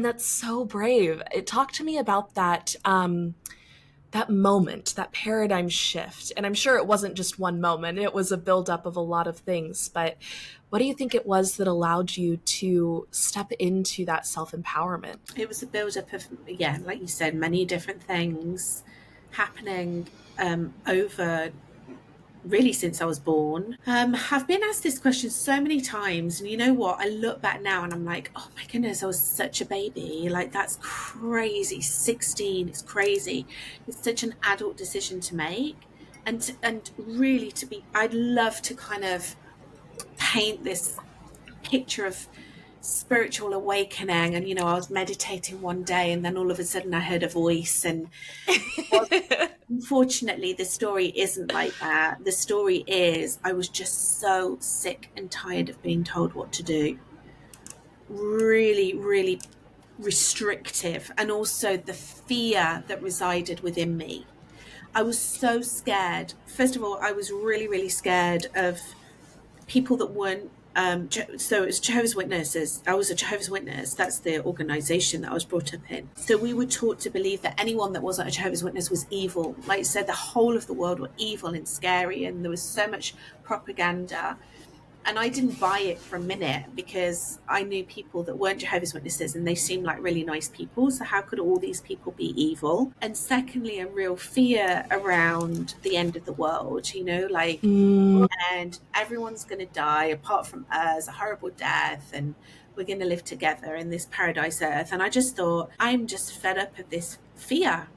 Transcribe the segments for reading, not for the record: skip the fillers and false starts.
that's so brave. Talk to me about that, that moment, that paradigm shift. And I'm sure it wasn't just one moment. It was a buildup of a lot of things. But what do you think it was that allowed you to step into that self-empowerment? It was a buildup of, yeah, like you said, many different things happening over really since I was born. I've been asked this question so many times, and you know what? I look back now and I'm like, oh my goodness, I was such a baby. Like, that's crazy. 16, it's crazy. It's such an adult decision to make. And really to be, I'd love to kind of paint this picture of spiritual awakening. And, I was meditating one day and then all of a sudden I heard a voice, and unfortunately, the story isn't like that. The story is I was just so sick and tired of being told what to do. Really, really restrictive. And also the fear that resided within me. I was so scared. First of all, I was really, really scared of people that weren't so it's Jehovah's Witnesses. I was a Jehovah's Witness. That's the organization that I was brought up in. So we were taught to believe that anyone that wasn't a Jehovah's Witness was evil. Like I said, the whole of the world were evil and scary, and there was so much propaganda. And I didn't buy it for a minute, because I knew people that weren't Jehovah's Witnesses and they seemed like really nice people. So how could all these people be evil? And secondly, a real fear around the end of the world, and everyone's going to die apart from us, a horrible death, and we're going to live together in this paradise earth. And I just thought, I'm just fed up of this fear.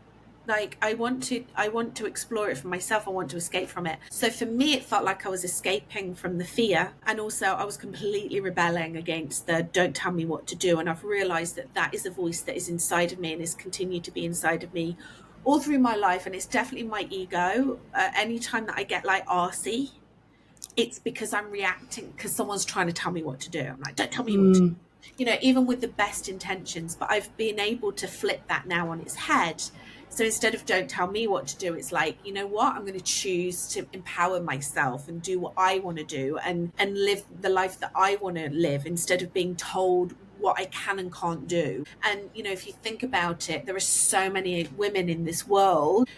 Like, I want to explore it for myself. I want to escape from it. So for me, it felt like I was escaping from the fear. And also I was completely rebelling against the don't tell me what to do. And I've realized that that is a voice that is inside of me and has continued to be inside of me all through my life. And it's definitely my ego. Anytime that I get like arsey, it's because I'm reacting because someone's trying to tell me what to do. I'm like, don't tell me what to do. Even with the best intentions. But I've been able to flip that now on its head. So instead of don't tell me what to do, it's like, you know what, I'm going to choose to empower myself and do what I want to do and live the life that I want to live, instead of being told what I can and can't do. And, if you think about it, there are so many women in this world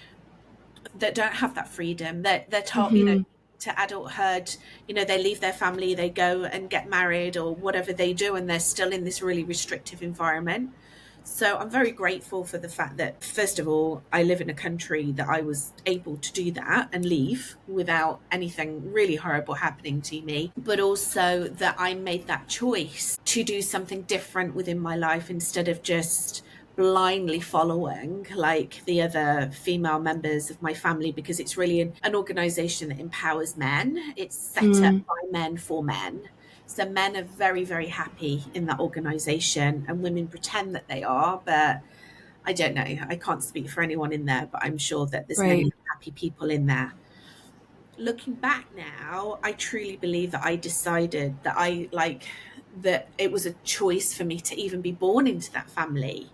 that don't have that freedom. They're told, to adulthood, they leave their family, they go and get married or whatever they do, and they're still in this really restrictive environment. So I'm very grateful for the fact that, first of all, I live in a country that I was able to do that and leave without anything really horrible happening to me, but also that I made that choice to do something different within my life instead of just blindly following like the other female members of my family, because it's really an organization that empowers men. It's set up by men for men. So men are very, very happy in that organization, and women pretend that they are, but I don't know. I can't speak for anyone in there, but I'm sure that there's many happy people in there. Looking back now, I truly believe that I decided that that it was a choice for me to even be born into that family.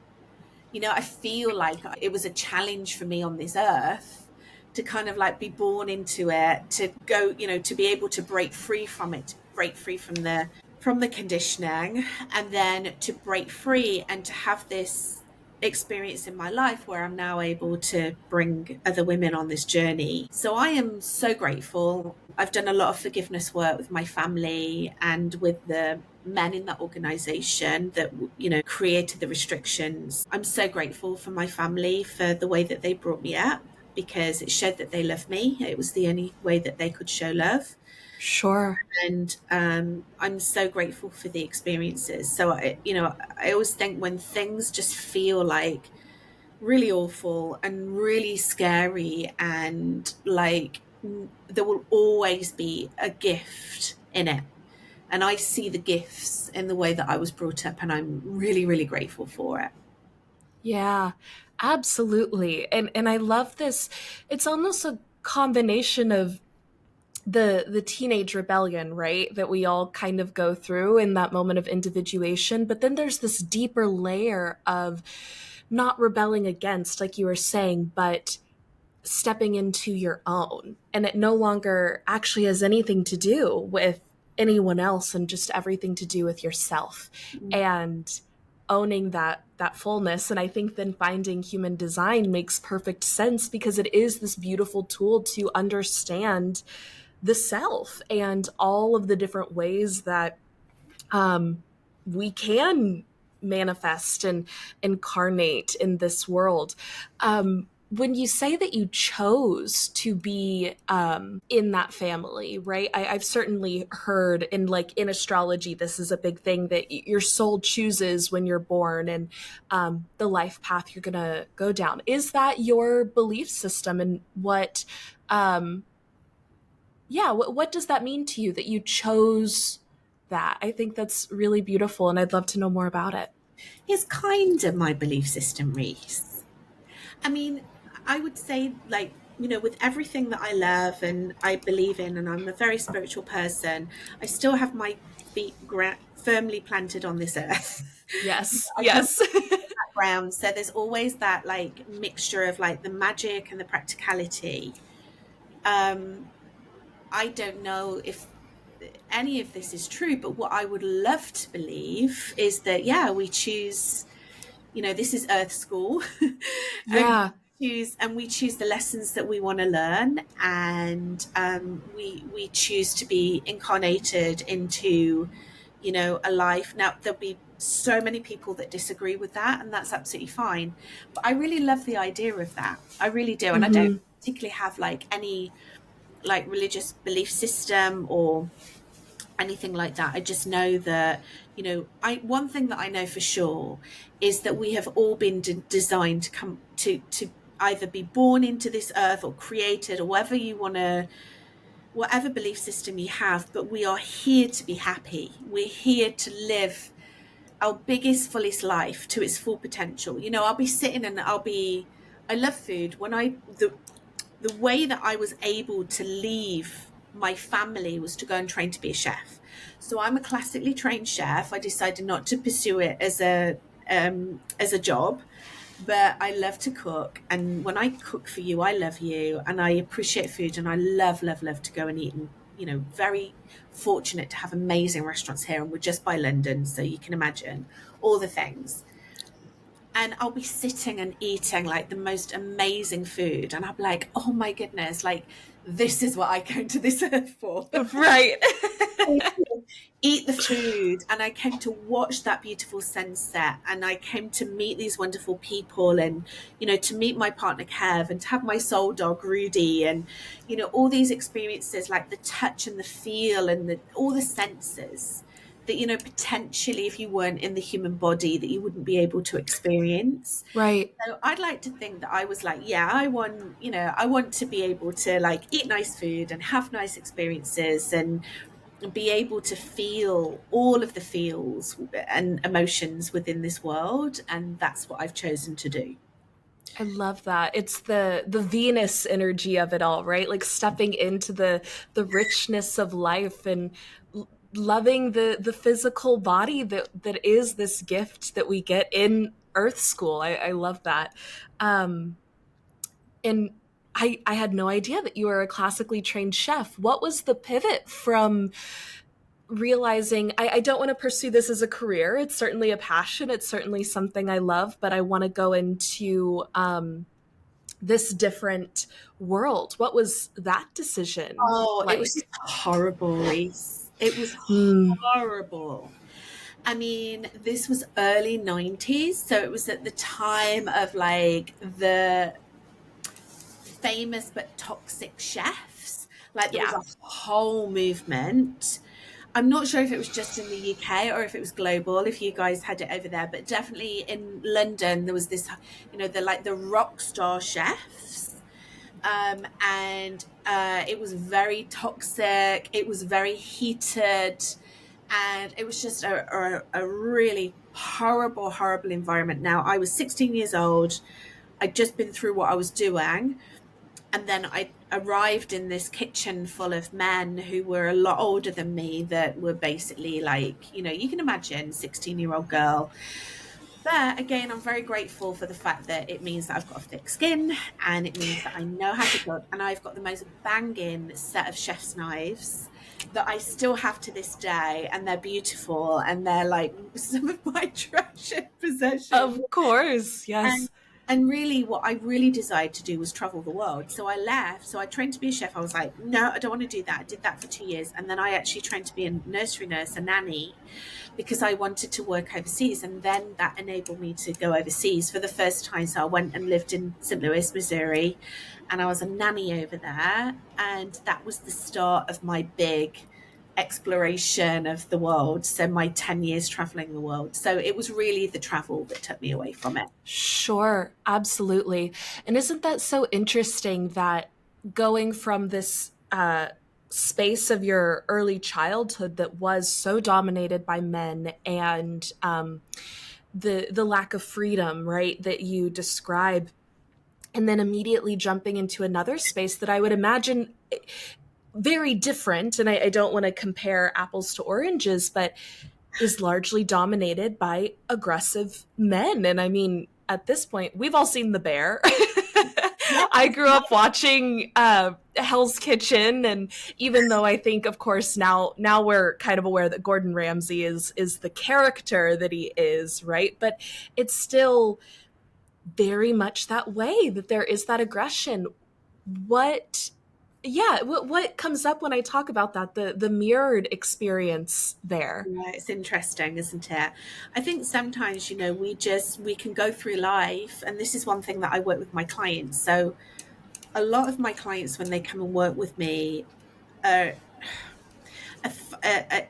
I feel like it was a challenge for me on this earth to kind of like be born into it, to go, to be able to break free from it, to break free from the conditioning, and then to break free and to have this experience in my life where I'm now able to bring other women on this journey. So I am so grateful. I've done a lot of forgiveness work with my family and with the men in that organization that, created the restrictions. I'm so grateful for my family for the way that they brought me up, because it showed that they love me. It was the only way that they could show love. Sure. And I'm so grateful for the experiences. So, I always think when things just feel like really awful and really scary, and like there will always be a gift in it. And I see the gifts in the way that I was brought up, and I'm really, really grateful for it. Yeah, absolutely. And I love this. It's almost a combination of the teenage rebellion, right? That we all kind of go through in that moment of individuation. But then there's this deeper layer of not rebelling against, like you were saying, but stepping into your own. And it no longer actually has anything to do with anyone else and just everything to do with yourself. And owning that fullness. And I think then finding human design makes perfect sense because it is this beautiful tool to understand the self and all of the different ways that we can manifest and incarnate in this world. When you say that you chose to be in that family, right? I've certainly heard in astrology, this is a big thing that your soul chooses when you're born and the life path you're gonna go down. Is that your belief system, and what does that mean to you that you chose that? I think that's really beautiful, and I'd love to know more about it. It's kind of my belief system, Reese. I mean, I would say, like, with everything that I love and I believe in, and I'm a very spiritual person, I still have my feet firmly planted on this earth. Yes, I come from yes. the background, so there's always that like mixture of like the magic and the practicality. Um, I don't know if any of this is true, but what I would love to believe is that, yeah, we choose, this is Earth School, and Yeah, we choose the lessons that we want to learn, and we choose to be incarnated into, a life. Now, there'll be so many people that disagree with that, and that's absolutely fine. But I really love the idea of that. I really do, and I don't hmm, particularly have like any like religious belief system or anything like that. I just know that, I one thing that I know for sure is that we have all been designed to come to either be born into this earth or created, or whatever belief system you have, but we are here to be happy. We're here to live our biggest, fullest life to its full potential. I'll be sitting and I love food. The way that I was able to leave my family was to go and train to be a chef. So I'm a classically trained chef. I decided not to pursue it as a job, but I love to cook. And when I cook for you, I love you, and I appreciate food, and I love, love, love to go and eat. And very fortunate to have amazing restaurants here, and we're just by London, so you can imagine all the things. And I'll be sitting and eating like the most amazing food, and I'll be like, oh my goodness, like this is what I came to this earth for. right. Eat the food, and I came to watch that beautiful sunset, and I came to meet these wonderful people, and to meet my partner Kev, and to have my soul dog Rudy, and all these experiences, like the touch and the feel and all the senses that potentially, if you weren't in the human body, that you wouldn't be able to experience. Right. So I'd like to think that I was like, yeah, I want to be able to like eat nice food and have nice experiences, and be able to feel all of the feels and emotions within this world. And that's what I've chosen to do. I love that. It's the Venus energy of it all, right? Like stepping into the richness of life and loving the physical body that is this gift that we get in Earth School. I love that. And I had no idea that you were a classically trained chef. What was the pivot from realizing I don't want to pursue this as a career? It's certainly a passion. It's certainly something I love, but I want to go into this different world. What was that decision Oh, it was like? horrible, Reese. It was Mm, horrible. I mean, this was early 90s, so it was at the time of like the famous but toxic chefs. Like there was yeah. a whole movement. I'm not sure if it was just in the UK or if it was global, if you guys had it over there, but definitely in London there was this, the rock star chefs. And it was very toxic, it was very heated, and it was just a really horrible, horrible environment. Now, I was 16 years old. I'd just been through what I was doing, and then I arrived in this kitchen full of men who were a lot older than me, that were basically like, you can imagine 16-year-old girl. But again, I'm very grateful for the fact that it means that I've got a thick skin, and it means that I know how to cook, and I've got the most banging set of chef's knives that I still have to this day, and they're beautiful, and they're like some of my treasured possessions. Of course, And yes. and really what I really desired to do was travel the world. So I left. So I trained to be a chef. I was like, no, I don't want to do that. I did that for 2 years. And then I actually trained to be a nursery nurse, a nanny, because I wanted to work overseas. And then that enabled me to go overseas for the first time. So I went and lived in St. Louis, Missouri, and I was a nanny over there. And that was the start of my big exploration of the world. So my 10 years traveling the world. So it was really the travel that took me away from it. Sure, absolutely. And isn't that so interesting that going from this space of your early childhood that was so dominated by men and the lack of freedom, right, that you describe, and then immediately jumping into another space that I would imagine very different, and I don't want to compare apples to oranges, but is largely dominated by aggressive men. And I mean, at this point, we've all seen The Bear. Yeah. I grew up watching Hell's Kitchen, and even though I think, of course, now we're kind of aware that Gordon Ramsay is the character that he is, right? But it's still very much that way, that there is that aggression. What what comes up when I talk about that, the mirrored experience there? Yeah, it's interesting, isn't it? I think sometimes, we can go through life, and this is one thing that I work with my clients. So a lot of my clients, when they come and work with me, uh,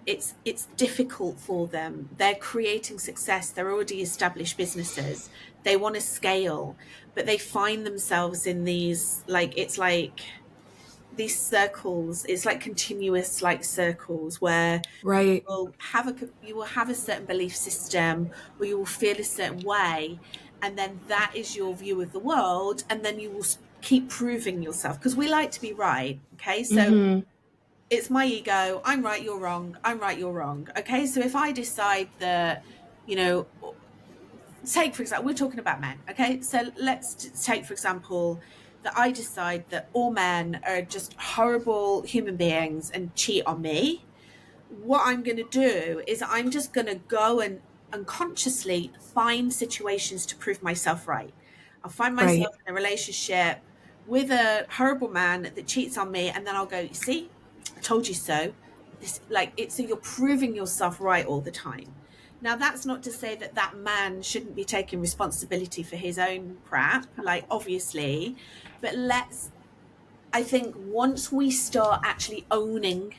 it's difficult for them. They're creating success. They're already established businesses. They want to scale, but they find themselves in these, it's like these circles. It's like continuous circles where Right. you will have a certain belief system, or you will feel a certain way, and then that is your view of the world, and then you will keep proving yourself, because we like to be right. Okay, so Mm-hmm. it's my ego. I'm right, you're wrong. I'm right, you're wrong. Okay, so if I decide that, you know take for example, we're talking about men. Okay, so let's take for example that I decide that all men are just horrible human beings and cheat on me. What I'm going to do is I'm just going to go and unconsciously find situations to prove myself right. I'll find Right. myself in a relationship with a horrible man that cheats on me, and then I'll go, you see, I told you so. So you're proving yourself right all the time. Now, that's not to say that that man shouldn't be taking responsibility for his own crap, obviously, but I think once we start actually owning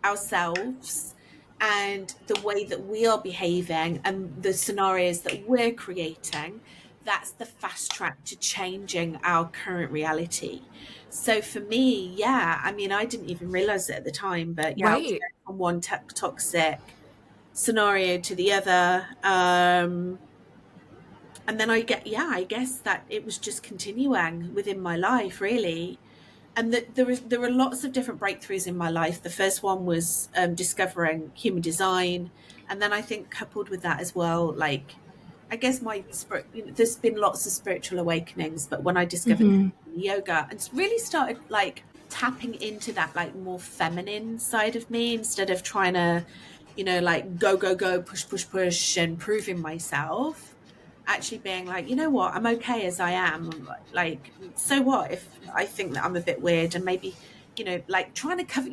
ourselves and the way that we are behaving and the scenarios that we're creating, that's the fast track to changing our current reality. So for me, yeah, I mean, I didn't even realize it at the time, but yeah, I was Right. going from one toxic scenario to the other. And then I guess that it was just continuing within my life, really. And there were lots of different breakthroughs in my life. The first one was discovering human design, and then I think coupled with that as well, I guess my spirit. There's been lots of spiritual awakenings, but when I discovered Mm-hmm. yoga and really started tapping into that more feminine side of me, instead of trying to, go go go, push push push, and proving myself, actually being like, you know what, I'm okay as I am. So what if I think that I'm a bit weird, and maybe, trying to cover,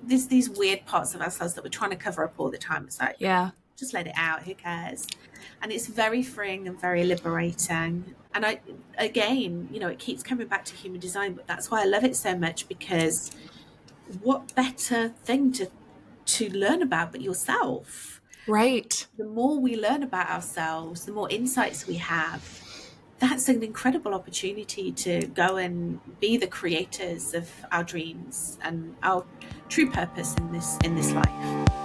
there's these weird parts of ourselves that we're trying to cover up all the time. It's like, Yeah. just let it out, who cares? And it's very freeing and very liberating. And again, it keeps coming back to human design, but that's why I love it so much, because what better thing to learn about but yourself? Right. The more we learn about ourselves, the more insights we have. That's an incredible opportunity to go and be the creators of our dreams and our true purpose in this life.